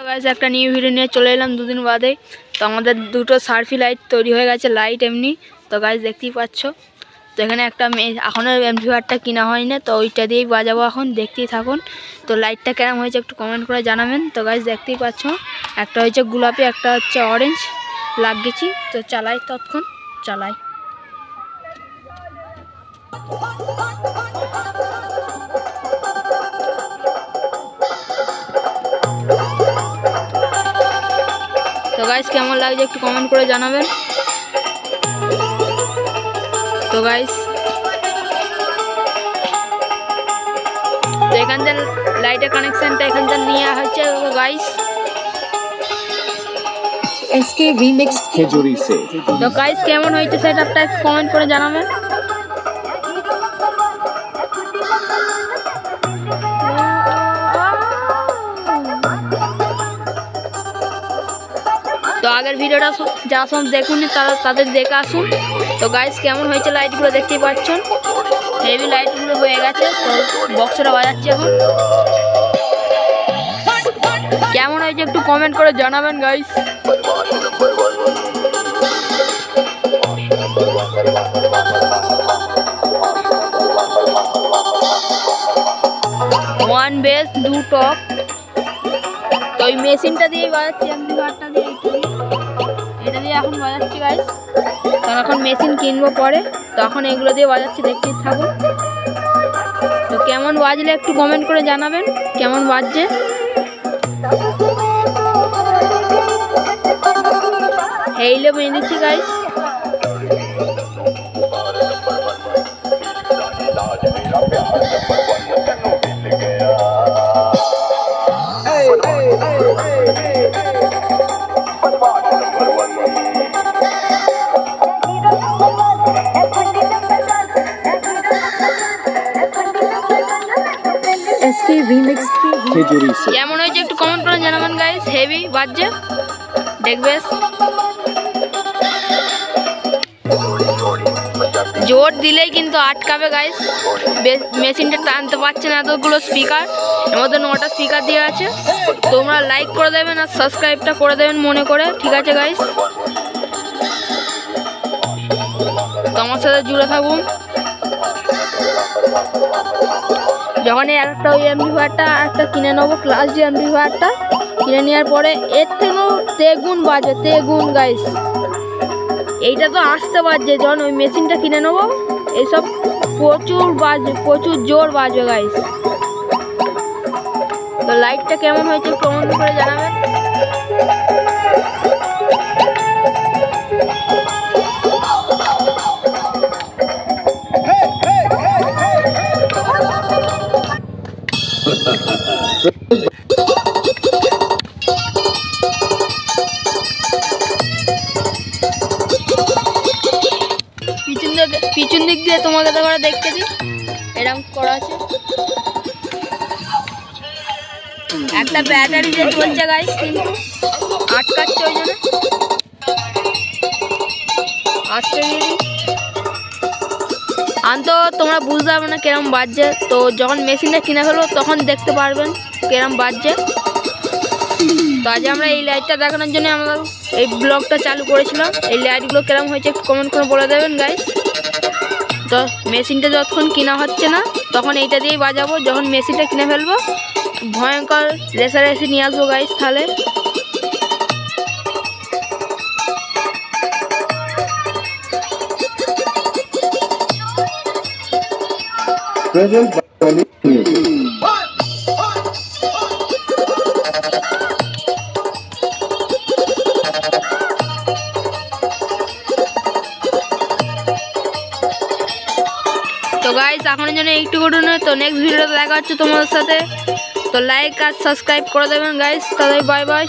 Guys একটা new video নিয়ে চলে এলাম দুদিন বাদে। তো আমাদের দুটো সার্ফি লাইট তৈরি হয়ে গেছে, লাইট এমনি। তো গাইস দেখতেই পাচ্ছ, তো এখানে একটা এখনও এমপ্লিফায়ারটা কিনা হয়নি, তো ওইটা দিয়েই বাজাবো, এখন দেখতেই থাকুন। তো লাইটটা কেমন হয়েছে একটু কমেন্ট করে জানাবেন। তো গাইস দেখতেই পাচ্ছ, একটা হচ্ছে গোলাপি, একটা হচ্ছে অরেঞ্জ লাগিয়েছি। তো চালাই, তৎক্ষণ চালাই। তো গাইস কেমন লাগছে একটু কমেন্ট করে জানাবেন। তো গাইস তো এখান থেকে লাইটের কানেকশনটা এখান থেকে নিয়ে হচ্ছে গাইস एसके रीमिक्स खेजूरी से। তো গাইস কেমন হয়েছে সেটআপটা একটু কমেন্ট করে জানাবেন। তো আগের ভিডিওটা যা সব দেখুন তাদের দেখে আসুন। তো গাইস কেমন হয়েছে লাইটগুলো দেখতেই পাচ্ছেন, হেভি লাইটগুলো হয়ে গেছে। তো বক্সটা বাজাচ্ছি এখন, কেমন হয়েছে একটু কমেন্ট করে জানাবেন গাইস। ওয়ান বেস দু টপ। তো ওই মেশিনটা দিয়ে বাজাচ্ছি, এমপ্লিফায়ারটা দিয়ে এটা দিয়ে এখন বাজাচ্ছি গাইস, কারণ এখন মেশিন কিনবো পরে। তখন এগুলো দিয়ে বাজাচ্ছি, দেখতেই থাকুন। তো কেমন বাজলে একটু কমেন্ট করে জানাবেন, কেমন বাজছে। হেইলে বেঁধে দিচ্ছি গাইস। एसके रीमिक्स खेजूरी से। কেমন হয়েছে একটু কমেন্ট করে জানাবেন গাইস, হেভি বাজছে দেখবে। জোর দিলেই কিন্তু আটকাবে গাইস, মেশিনটা টানতে পারছে না এতগুলো স্পিকার, এর মধ্যে 9টা স্পিকার দিয়ে আছে। তোমরা লাইক করে দেবেন আর সাবস্ক্রাইবটা করে দেবেন মনে করে, ঠিক আছে গাইস। তো আমার সাথে জুড়ে থাকুন। যখন একটা ওই এমপ্লিফায়ারটা একটা কিনে নেবো, ক্লাস ডি এমপ্লিফায়ারটা কিনে নেওয়ার পরে এর থেকেও তেগুন বাজে, তেগুন গাইস। এইটা তো আসতে বাজছে, যখন ওই মেশিনটা কিনে নেবো এইসব প্রচুর বাজবে, প্রচুর জোর বাজবে গাইস। তো লাইটটা কেমন হয়েছে কমেন্ট করে জানাবেন। পিছন দিক দিয়ে তোমাকে তো দেখতে দিই, এরকম করা আছে। একটা ব্যাটারি দিয়ে চলছে গাইস, কিন্তু আটকাচ্ছে ওই জন্য আসতে দিই। তো তোমরা বুঝতে পারবে না কিরম বাজছে। তো যখন মেশিনটা কিনে ফেলবো তখন দেখতে পারবেন কিরম বাজছে। তো আজ আমরা এই লাইটটা দেখানোর জন্য আমরা এই ব্লগটা চালু করেছিলাম। এই লাইটগুলো কিরম হয়েছে একটু কমেন্ট করে বলে দেবেন গাইস। তো মেশিনটা যতক্ষণ কিনা হচ্ছে না তখন এইটা দিয়েই বাজাবো। যখন মেশিনটা কিনে ফেলবো ভয়ঙ্কর রেসারেসি নিয়ে আসবো গাইস। তাহলে তো গাইস এখনের জন্য একটু নয়। তো নেক্সট ভিডিওতে দেখা হচ্ছে তোমাদের সাথে। তো লাইক আর সাবস্ক্রাইব করে দেবেন গাইস। তাহলে বাই বাই।